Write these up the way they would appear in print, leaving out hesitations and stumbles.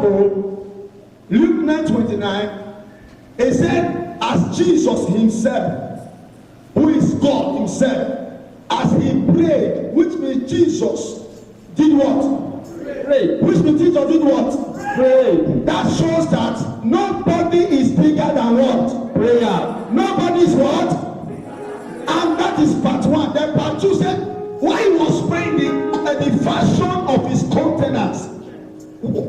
Bible, Luke 9:29, it said, as Jesus himself, who is God himself, as he prayed, which means Jesus did what? Pray. Which means Jesus did what? Pray. That shows that nobody is bigger than what? Prayer. Nobody is what? And that is part one. Then part two said, why he was praying, the fashion of his countenance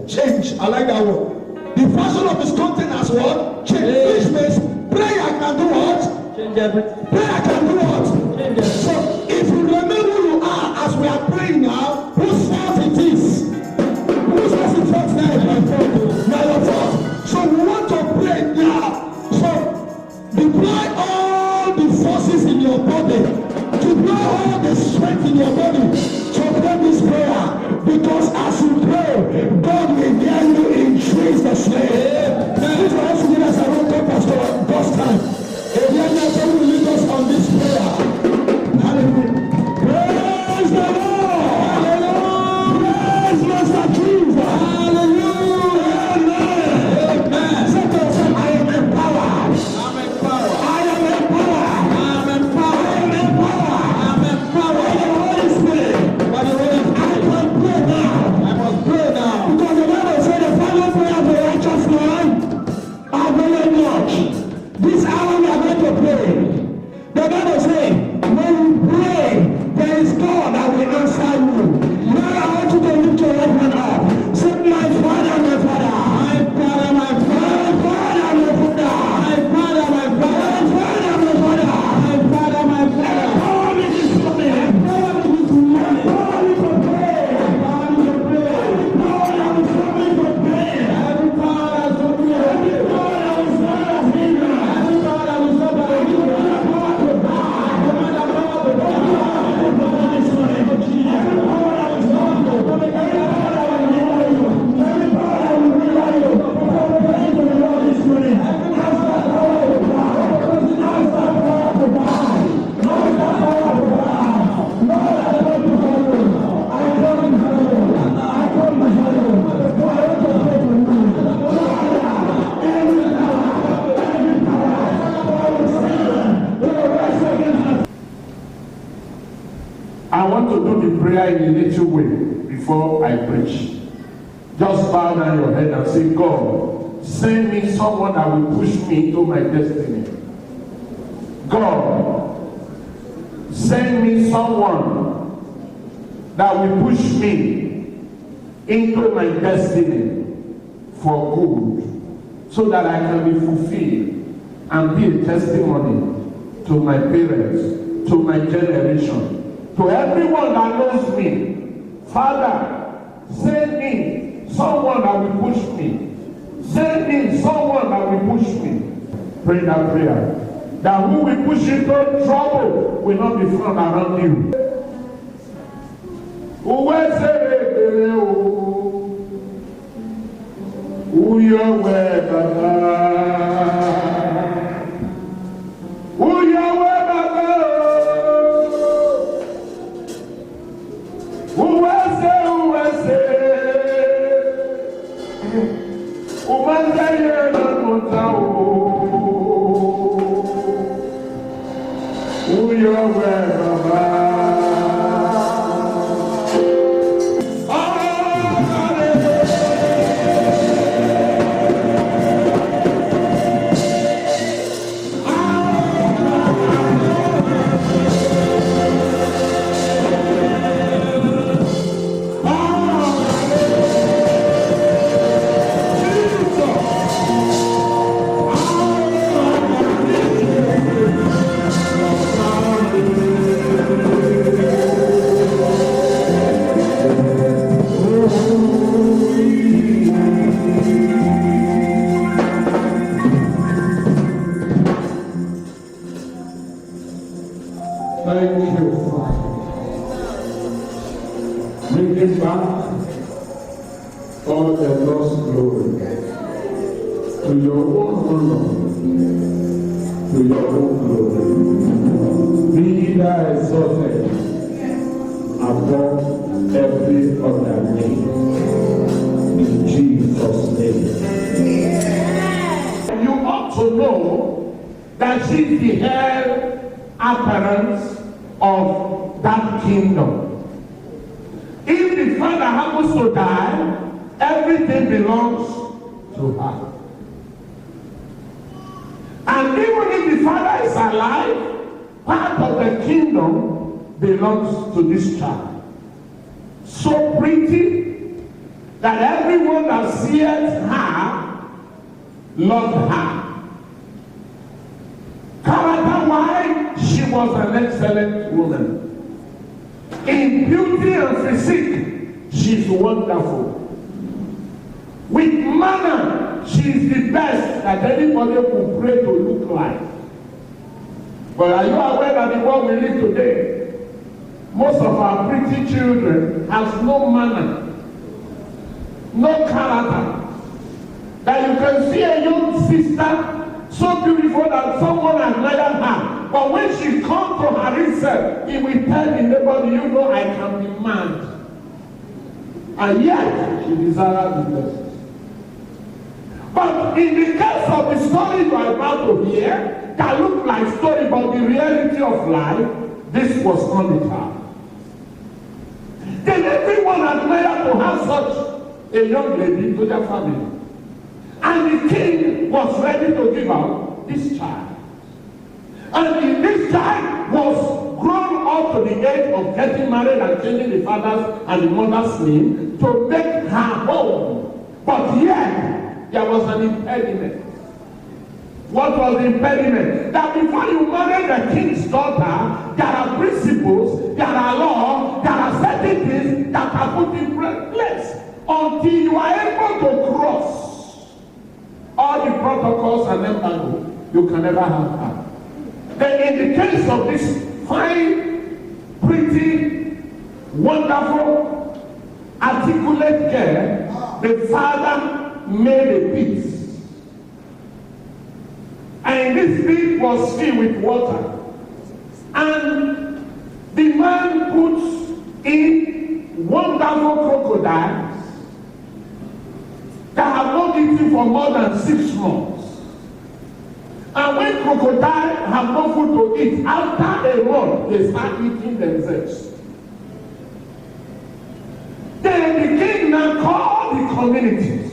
change. I like that word. The fashion of his countenance what? Change. Which means prayer can do what? Change everything. Prayer can do what? Change everything. So if you remember who you are as we are praying now, whose fault it is? Whose fault it is now? Now your fault. So we want to pray now. So deploy all the forces in your body. Deploy all the strength in your body to pray this prayer. Because as you pray, God will hear you in Jesus' name. This will also give us a road to Pastor God's time. And then also will lead us on this prayer. Hallelujah. Praise the Lord. Hallelujah. Praise Master Jesus. Hallelujah. Amen. Amen. Say to yourself, I am empowered. I'm empowered. I am empowered. I'm empowered. I am empowered. I'm empowered. By the Holy Spirit. By the Holy Spirit. I can pray now. I must pray now. Because the Bible said the final prayer of the righteous man availeth much. This hour we are going to pray. The Bible says, when you pray, there is God that will answer you. Now I want you to lift your right hand up. Say, my Father, my Father. My Father, my Father. My Father, my Father. My Father, my Father. My Father, my Father. My Father, my Father. Empower me this morning. Empower me this morning. Empower me to pray. Empower me to pray. Empower me to pray. Every power that is from me. Every power that is from me. Every power that is from me. I want to do the prayer in a little way before I preach. Just bow down your head and say, God, send me someone that will push me into my destiny. God, send me someone that will push me into my destiny for good, so that I can be fulfilled and be a testimony to my parents, to my generation, to everyone that knows me. Father, send me someone that will push me. Send me someone that will push me. Pray that prayer. That who will push you into trouble will not be found around you. Bringing back all the lost glory to your own honor, to your own glory. Be thou exalted above every other name. In Jesus' Jesus' name. You ought to know that she's the heir apparent of that kingdom. If the father happens to die, everything belongs to her. And even if the father is alive, part of the kingdom belongs to this child. So pretty that everyone that sees her loved her. Character-wise, she was an excellent woman. In beauty and physique, she's wonderful. With manner, she's the best that anybody could pray to look like. But are you aware that the world we live today, most of our pretty children has no manner, no character. That you can see a young sister so beautiful that someone admired her, but when she comes to herself, he will tell the neighbor, you know I can be mad. And yet, she desires the best. But in the case of the story you are about to hear, that look like story, but the reality of life, this was not the time. Then everyone admired to have such a young lady to their family. And the king was ready to give out this child. And this child was grown up to the age of getting married and changing the father's and the mother's name to make her home. But yet, there was an impediment. What was the impediment? That before you marry the king's daughter, there are principles, there are laws, there are certain things that are put in place until you are able to cross all the protocols and embargo, you can never have her. Then in the case of this fine, pretty, wonderful, articulate girl, the father made a pit. And this pit was filled with water. And the man puts in wonderful crocodiles that have not eaten for more than 6 months. And when crocodiles have no food to eat, after a month, they start eating themselves. Then the king now called the communities.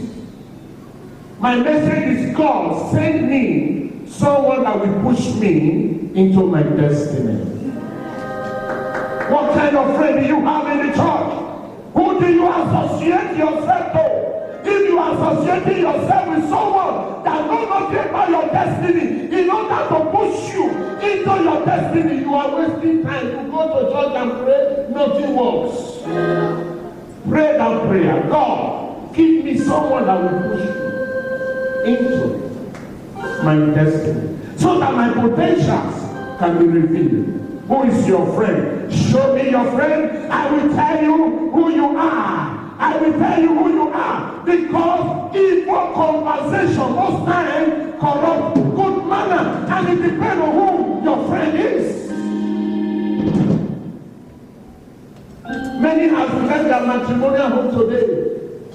My message is, God, send me someone that will push me into my destiny. What kind of friend do you have in the church? Who do you associate yourself to? If you are associating yourself with someone that knows nothing about your destiny, in order to push you into your destiny, you are wasting time to go to church and pray, nothing works. Pray that prayer. God, give me someone that will push me into my destiny, so that my potentials can be revealed. Who is your friend? Show me your friend. I will tell you who you are. I will tell you who you are. Because evil conversation most times corrupt good manner. And it depends on who your friend is. Many have left their matrimonial home today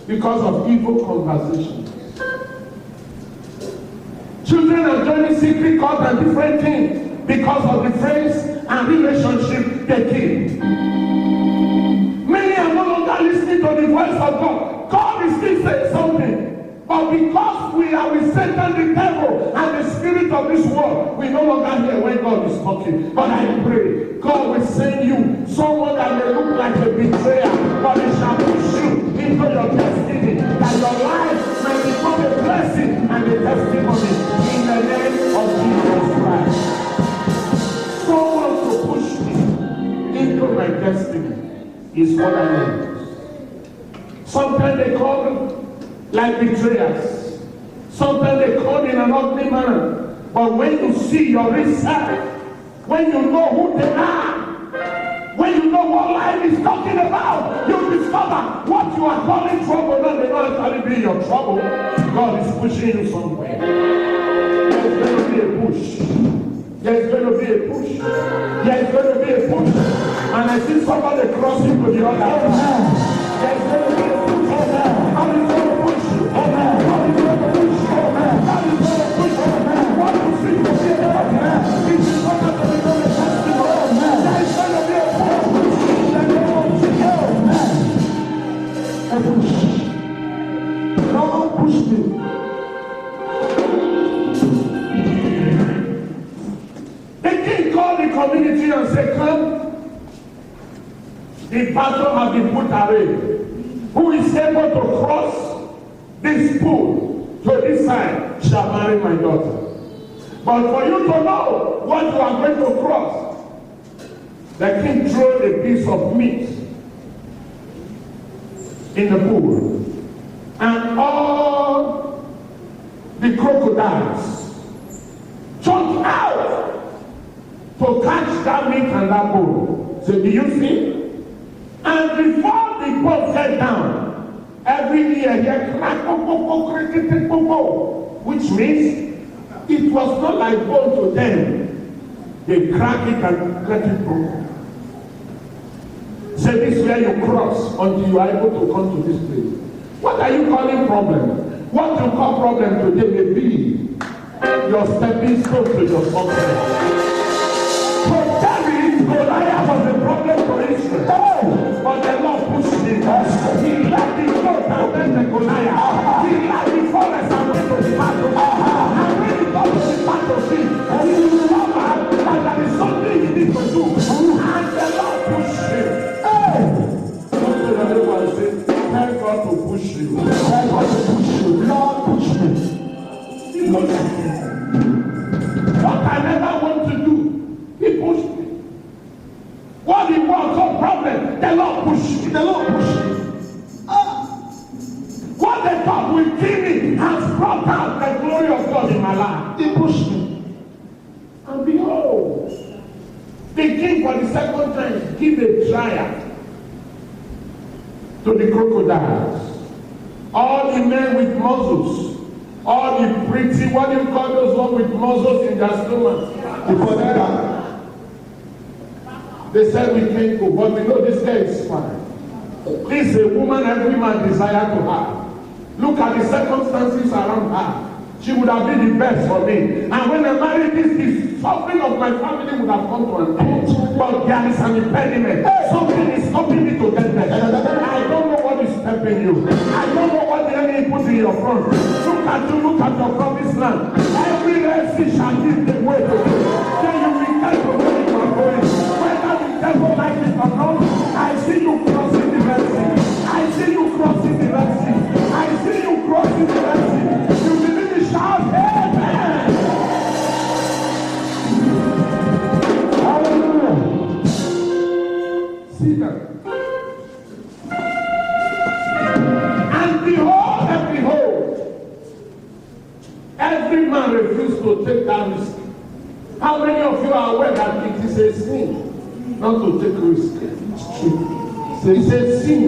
because of evil conversations. Children are joining secret cults and different things because of the friends and relationship they keep. Many are no longer listening to the voice of God. God is still saying something. But because we are with Satan, the devil, and the spirit of this world, we no longer hear when God is talking. But I pray, God will send you someone that may look like a betrayer, but it shall push you into your destiny, that your life may become a blessing and a testimony in the name of Jesus Christ. Someone to push me into my destiny is what I need. Sometimes they call them like betrayers. Sometimes they call in an ugly manner. But when you see your research, when you know who they are, when you know what life is talking about, you discover what you are calling trouble, not they don't actually be your trouble. God is pushing you somewhere. There's going to be a push. There's going to be a push. There's going to be a push. And I see somebody crossing to the other side. There's going to be a push. And it's going to push you. The battle has been put away. Who is able to cross this pool to this side shall marry my daughter. But for you to know what you are going to cross, the king threw a piece of meat in the pool, and all the crocodiles jumped out to catch that meat and that bone. So do you see? And before the boat get down, every ear here crack, which means it was not like bone to them. They crack it and let it go. Say this is where you cross until you are able to come to this place. What are you calling problem? What you call problem today may be your stepping stone to your success. So David, Goliath was a problem for Israel. But the Lord pushed him. He left the goat and went to Goliath. He left the forest and went to the battle. And when he got to the battlefield, he discovered that there is something he needs to do. And the Lord pushed him. Something that everyone says, thank God to push you. Thank God to push you. Lord, push me. What I never want to do, he pushed me. What he was no problem, the Lord pushed me. The Lord pushed me. What they thought will kill me has brought out the glory of God in my life. He pushed me. And behold, the king for the second time give a trial to the crocodiles. All the men with muzzles, all the pretty, what do you call those ones with muzzles in their stomach? They said we can't go, but we know this guy is fine. This is a woman every man desire to have. Look at the circumstances around her. She would have been the best for me. And when I married this suffering of my family would have come to an end. But there is an impediment. Something is stopping me to get there. I don't know what is stopping you. I don't know what the enemy put in your front. Look at you, look at your promised land. Every Red Sea shall give the way to you. Then you will get to where you are going. Whether the devil like it or not, I see you crossing the Red Sea. I see you crossing the Red Sea. I see you crossing the Red Sea. You believe me? Shout amen. Hallelujah. See that. And behold, every man refused to take that risk. How many of you are aware that it is a sin not to take risk? It's a sin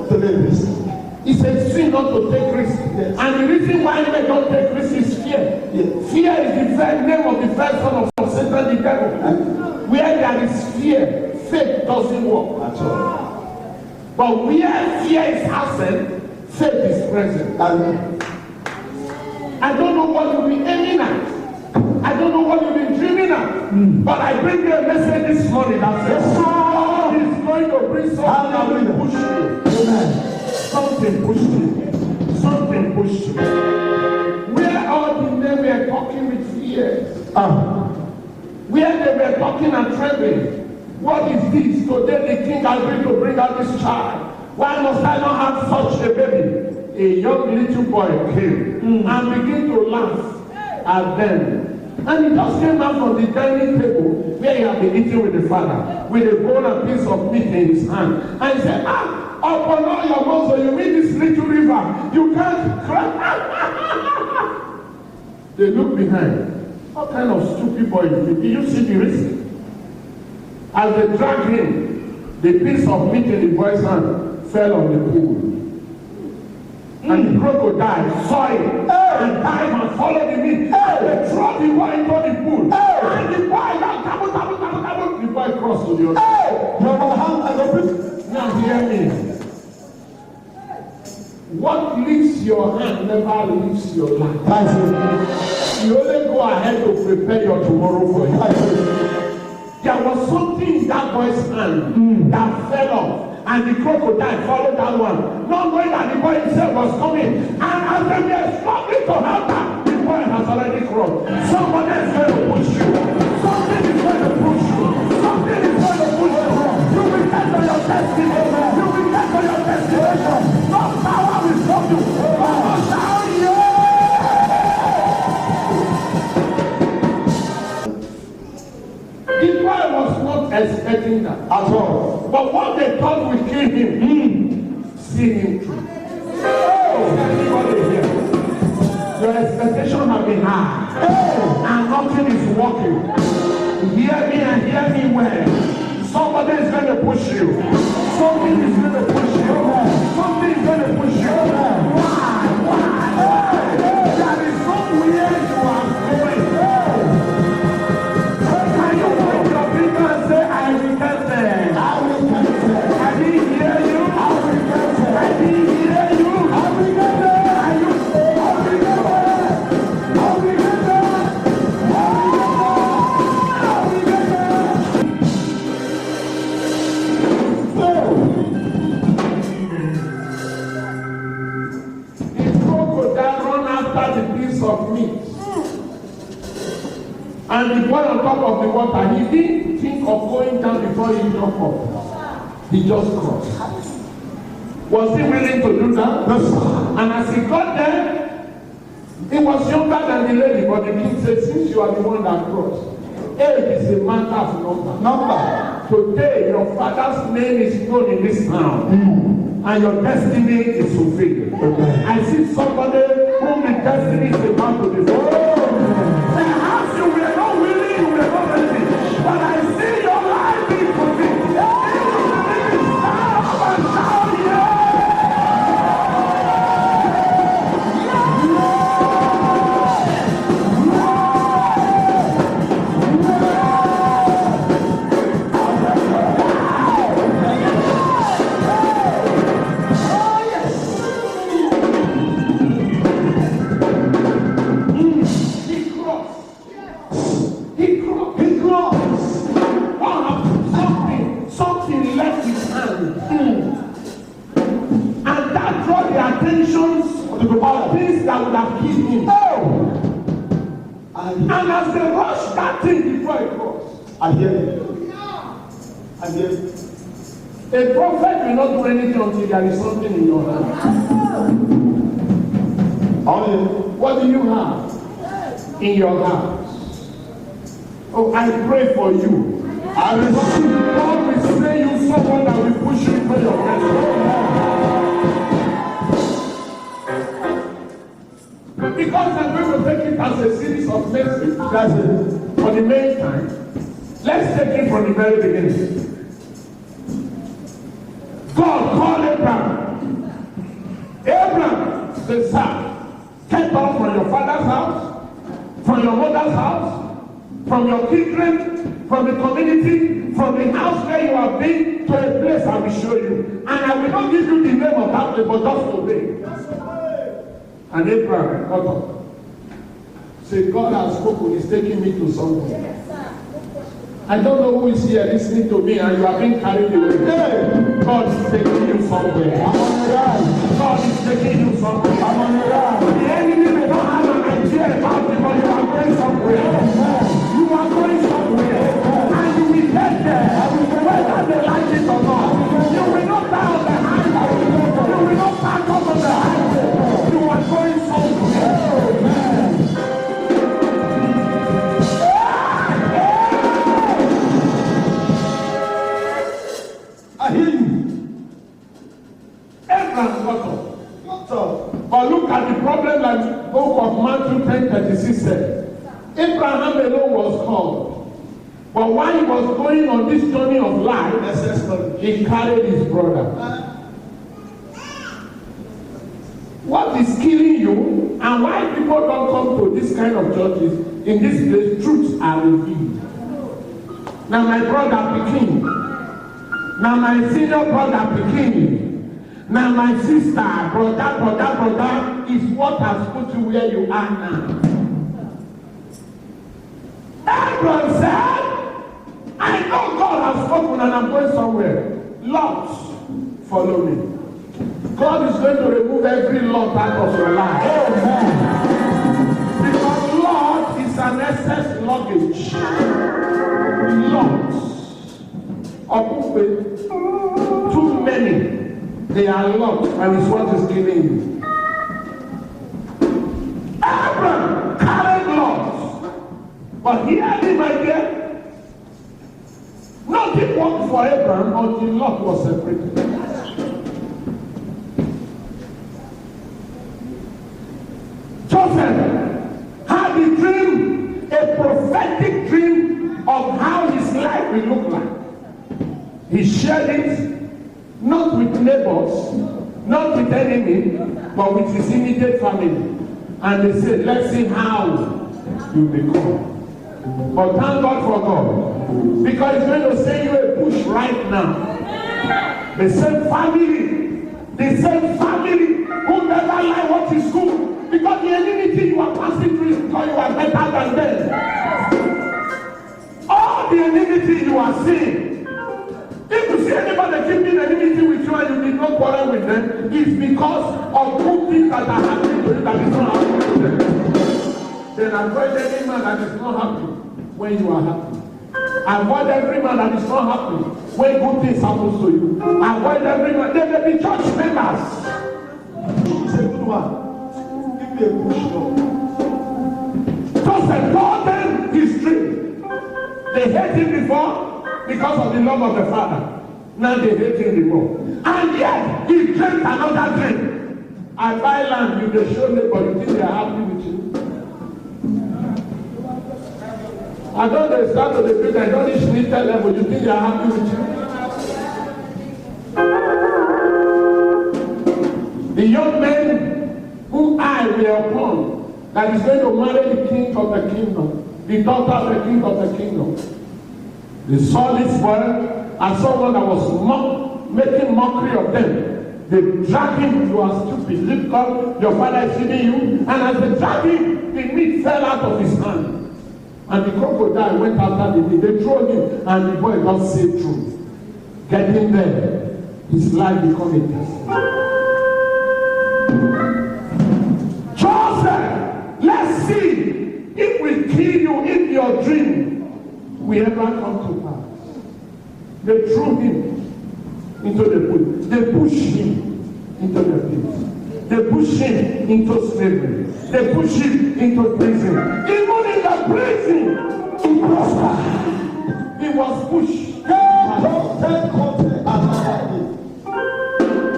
to take risk. It's a sin not to take risk. Yes. And the reason why men don't take risk is fear. Yes. Fear is the first name of the first son of Satan, the devil. Where there is fear, faith doesn't work at all. But where fear is absent, faith is present. I don't know what you'll be aiming at. I don't know what you've been dreaming at. But I bring you a message this morning that says God is going to bring something that will push you. Amen. Something pushed you. Something pushed you. Where all the men were talking with fear. Where they were talking and trembling. What is this? Today the king agreed to bring out this child. Why must I not have such a baby? A young little boy came and began to laugh at them. And he just came out from the dining table where he had been eating with the father, with a bowl and piece of meat in his hand. And he said, upon all your muscle, you mean this little river, you can't cry. They look behind. What kind of stupid boy is it? Did you see the risk? As they dragged him, the piece of meat in the boy's hand fell on the pool. And the crocodile saw it. And dive and follow the meat. They throw the boy into the pool. And the boy, the boy crossed to the other. Now hear me. What leaves your hand never leaves your life. You only go ahead to prepare your tomorrow for you. There was something in that boy's hand that fell off. And the crocodile followed that one, not knowing that the boy himself was coming. And as they were struggling to help that, the boy has already crossed. Somebody is going to push you. Something is going to push you. Something is going to push you. You will get to your destiny. You will get to your destination. No power will stop you. Come on, shout yeah! The boy was not expecting that at all. But what they thought would kill him, see him through. Oh, everybody here. Your expectation have been high, and nothing is working. Hear me and hear me well. Somebody is going to push you. Something is going to push you. Something is going to push you. Why? There is somewhere you are going. Can you point your finger and say, I repent there? I repent there. I didn't hear you. I repent there. I didn't hear you. I repent there. Of meat. And the boy on top of the water, he didn't think of going down before he jumped up. He just crossed. Was he willing to do that? Yes. And as he got there, he was younger than the lady, but the king said, since you are the one that crossed, age is a matter of number. Today, your father's name is known in this town. And your destiny is fulfilled. Okay. I see somebody whom the destiny is about to be fulfilled. Perhaps you were not willing, you were not ready, but I see your life being fulfilled. Things that would have killed him. And as they rushed that thing before it crossed, I hear you. A prophet will not do anything until there is something in your hand. What do you have in your house? Oh, I pray for you. I receive. God will send you someone that will push you into your destiny. Because I'm going to take it as a series of messages. That's it. For the main time, let's take it from the very beginning. God called Abraham. Abraham, the son, get off from your father's house, from your mother's house, from your kindred, from the community, from the house where you have been, to a place I will show you. And I will not give you the name of that place, but just obey. And Abraham got up. Say, God has spoken, he's taking me to somewhere. I don't know who is here listening to me and you are being carried away. Hey, God is taking you somewhere. I'm on the ride. God is taking you somewhere. I'm on the ride. The enemy may not have an idea about it, but you are going somewhere. You are going somewhere. And you will get there. Whether they like it or not. You will not die on the highway. You will not park up on the highway. You are going somewhere. I hear you. Abraham got up. But look at the problem that the book of Matthew 10:36 said. Abraham alone was called. But while he was going on this journey of life, he carried his brother. What is killing you and why people don't come to this kind of churches, in this place, truths are revealed. Now my brother Pekin, now my senior brother Pekin, now my sister, brother is what has put you where you are now. Abraham said, I know God has spoken and I'm going somewhere. Lot, follow me. God is going to remove every lot out of your life. Amen. Because lot is an excess luggage. Lot. too many. They are locked, and it's what is killing you. Abraham carried Lot, but hear me, my dear. Nothing worked for Abraham until Lot was separated. Joseph had a dream, a prophetic dream of how his life will look like. He shared it not with neighbors, not with enemy, but with his immediate family. And they said, let's see how you become. But thank God for God, because he's going to send you a push right now. The same family who never lie what is good, because the enmity you are passing through is because you are better than them. All the enmity you are seeing, if you see anybody keeping enmity with you and you did not quarrel with them, it's because of good things that are happening to you that is not happening to them. Then avoid any man that is not happy when you are happy. Avoid every man that is not happy when good things happen to you. Avoid every man. There may be church members. It's a good one. Give me a push now. Joseph told them his dream. They hate him before because of the love of the father. Now they hate him the more. And yet he dreamt another dream. I buy land, you dey show me, but you think they are happy with you. I don't dey start to the build, I don't reach little level, you think they are happy with you. The young men who I will upon, that is going to marry the king of the kingdom, the daughter of the king of the kingdom. They saw this boy as someone that was making mockery of them. They dragged him, you are stupid, lift up, your father is feeding you. And as they dragged him, the meat fell out of his hand. And the crocodile went after the meat. They threw him, and the boy got saved through. Getting there, his life became a test. Joseph, let's see if we kill you, if your dream will ever come to pass. They threw him into the pool. They pushed him into the pit. They pushed him into slavery. They pushed him into prison. Even in the prison, he prospered. He was pushed.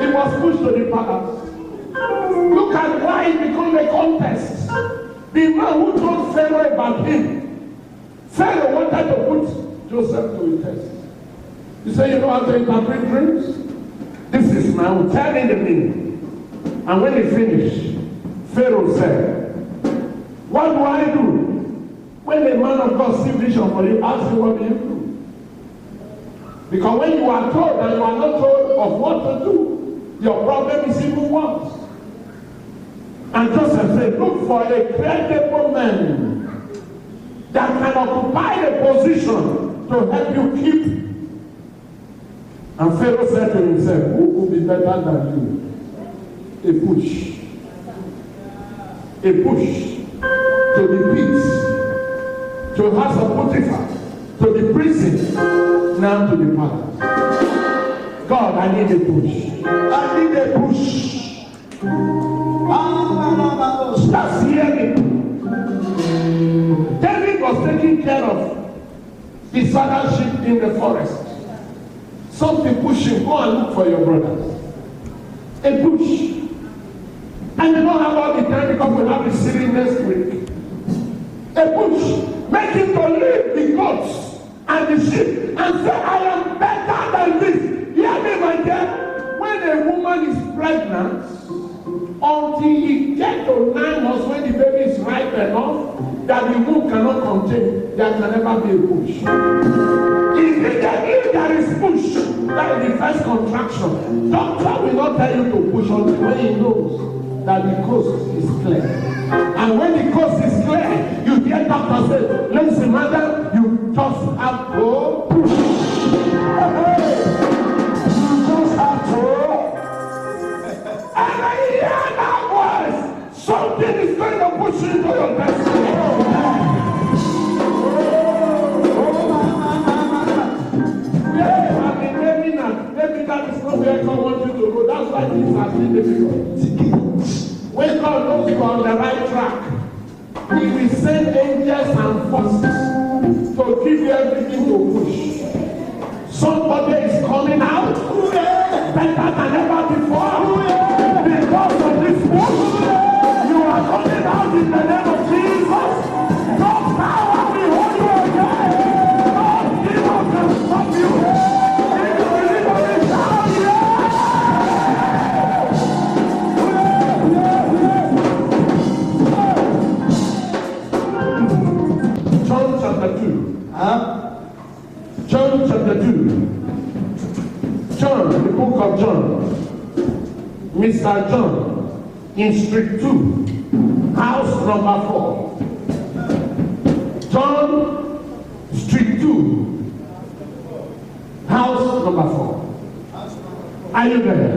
He was pushed to the palace. Look at why it became a contest. The man who told Pharaoh about him, Pharaoh wanted to put Joseph to a test. He said, you know how to interpret dreams? This is my own. Tell me the meaning. And when he finished, Pharaoh said, what do I do? When a man of God sees vision for you, ask him, what do you do? Because when you are told and you are not told of what to do, your problem is even worse. And Joseph said, look for a credible man that can occupy the position to help you keep. And Pharaoh said to himself, who could be better than you? A push. A push to the pit, to the house of Potiphar, to the prison, now to the palace. God, I need a push. I need a push. Just hear me. David was taking care of his father's sheep in the forest. Something pushed him, go and look for your brothers. A push. And you don't have all the time because we have the series next week. A push. Make him to leave the goats and the sheep and say, I am better than this. Hear me, my dear. When a woman is pregnant, until he gets to 9 months, when the baby is ripe enough that the womb cannot contain, there can never be a push. If there is push, that is the first contraction. Doctor will not tell you to push until when he knows that the coast is clear. And when the coast is clear, you hear doctor say, listen, madam, you just have to push. You just have to. And I hear that voice. Something is going to push you into your destiny. Yes, I've been naming that. Maybe that is not where don't want you to go. That's why things are still difficult. When God knows you are on the right track, He will send angels and forces to give you everything to push. Somebody is coming out better than ever before. Because of this push, you are coming out in the name of Jesus. No power will hold you again. No demon can stop you. If you believe on it, shout yeah! John chapter 2. John chapter 2. John, the book of John. Mr. John, in street 2, house number 4. John, street 2, house number 4. Are you there?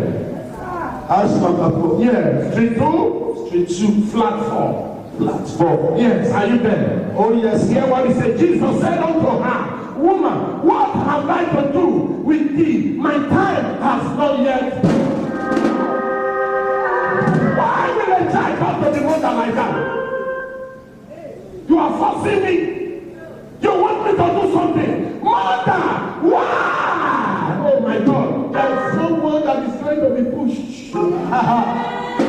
House number 4. Yes, street 2, street 2, flat 4. Flat 4. Yes, are you there? Oh yes. Hear what he said. Jesus said unto her, Woman, what have I to do with thee? My time has not yet. Why will a child come to the mother like that? You are forcing me. You want me to do something. Mother, why? Oh my God. There is someone that is trying to be pushed.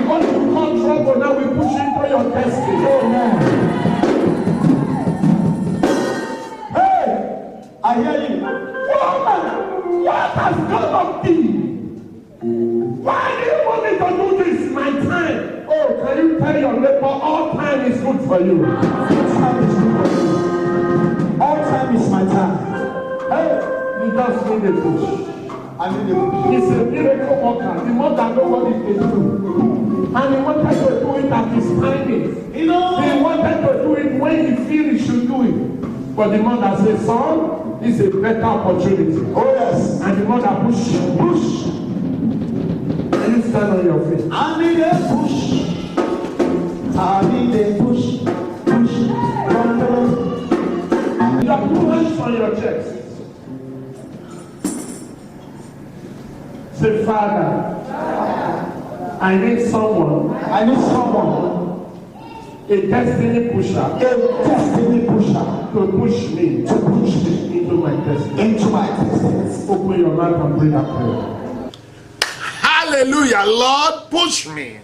What you call trouble, now we push into your destiny. Oh man. Hey, I hear you. Woman, what has come of thee? Why do you want me to do this? My time. Oh, can you tell your neighbor all time is good for you? All time is good for you. All time is my time. Hey, you just need a push. I need a push. He's a miracle worker. The mother knows what he can do. And he wanted to do it at his timing. He wanted to do it when he feels he should do it. But the mother said, son, this is a better opportunity. Oh yes. And the mother push. Can you stand on your feet? I need a push. I need a push. Push. You have 2 hands on your chest. Say, Father, I need someone. I need someone. A destiny pusher. A destiny pusher. To push me. To push me Into my destiny. into my destiny. Open your mouth and pray that prayer. Hallelujah. Lord, push me.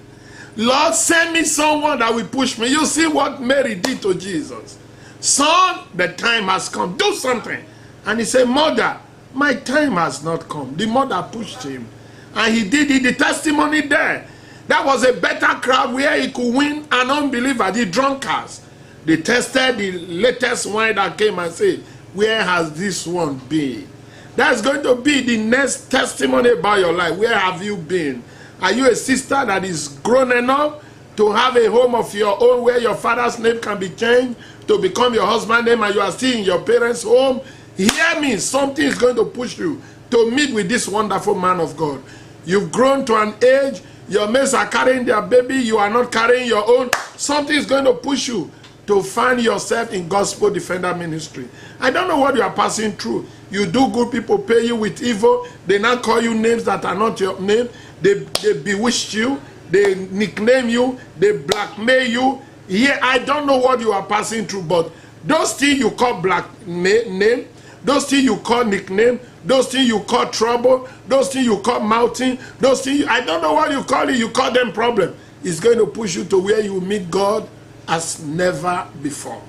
Lord, send me someone that will push me. You see what Mary did to Jesus. Son, the time has come. Do something. And he said, Mother, my time has not come. The mother pushed him. And he did it. The testimony there. That was a better crowd where he could win an unbeliever, the drunkards. They tested the latest wine that came and said, where has this one been? That's going to be the next testimony about your life. Where have you been? Are you a sister that is grown enough to have a home of your own where your father's name can be changed to become your husband's name and you are still in your parents' home? Hear me, something is going to push you to meet with this wonderful man of God. You've grown to an age, your mates are carrying their baby, you are not carrying your own. Something is going to push you to find yourself in Gospel Defender Ministry. I don't know what you are passing through. You do good, people pay you with evil. They now call you names that are not your name. They bewitch you. They nickname you. They blackmail you. Yeah, I don't know what you are passing through, but those things you call name, those things you call nickname, those things you call trouble, those things you call mountain, those things, I don't know what you call it, you call them problem. It's going to push you to where you meet God as never before.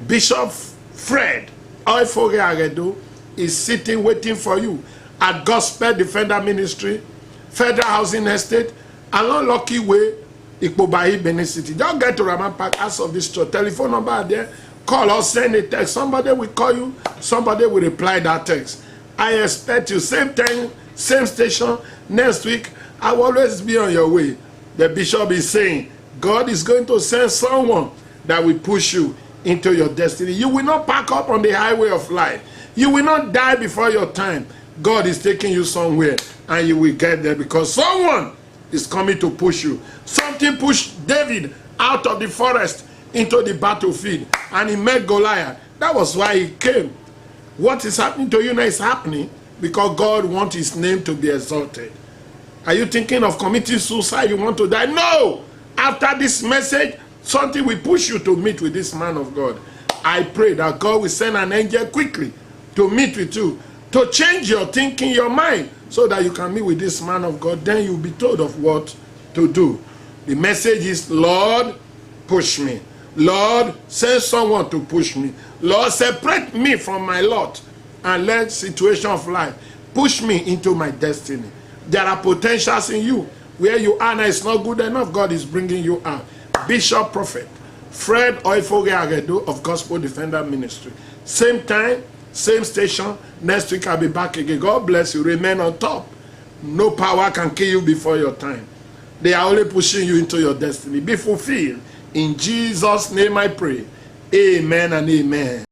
Bishop Fred Oifoge Aredo is sitting waiting for you at Gospel Defender Ministry, Federal Housing Estate, along Lucky Way, Ikpobayi, Benin City. Just get to Raman Park, ask of this church. Telephone number are there. Call or send a text. Somebody will call you. Somebody will reply that text. I expect you. Same time, same station. Next week, I will always be on your way. The bishop is saying, God is going to send someone that will push you into your destiny. You will not pack up on the highway of life. You will not die before your time. God is taking you somewhere and you will get there because someone is coming to push you. Something pushed David out of the forest into the battlefield and he met Goliath. That was why he came. What is happening to you now is happening because God wants his name to be exalted. Are you thinking of committing suicide? You want to die? No! After this message, something will push you to meet with this man of God. I pray that God will send an angel quickly to meet with you, to change your thinking, your mind, so that you can meet with this man of God. Then you'll be told of what to do. The message is, Lord, push me. Lord, send someone to push me. Lord, separate me from my lot and let situation of life push me into my destiny. There are potentials in you. Where you are now is not good enough. God is bringing you out. Bishop Prophet Fred Oifoge Agedo of Gospel Defender Ministry. Same time, same station. Next week I'll be back again. God bless you. Remain on top. No power can kill you before your time. They are only pushing you into your destiny. Be fulfilled. In Jesus' name I pray. Amen and amen.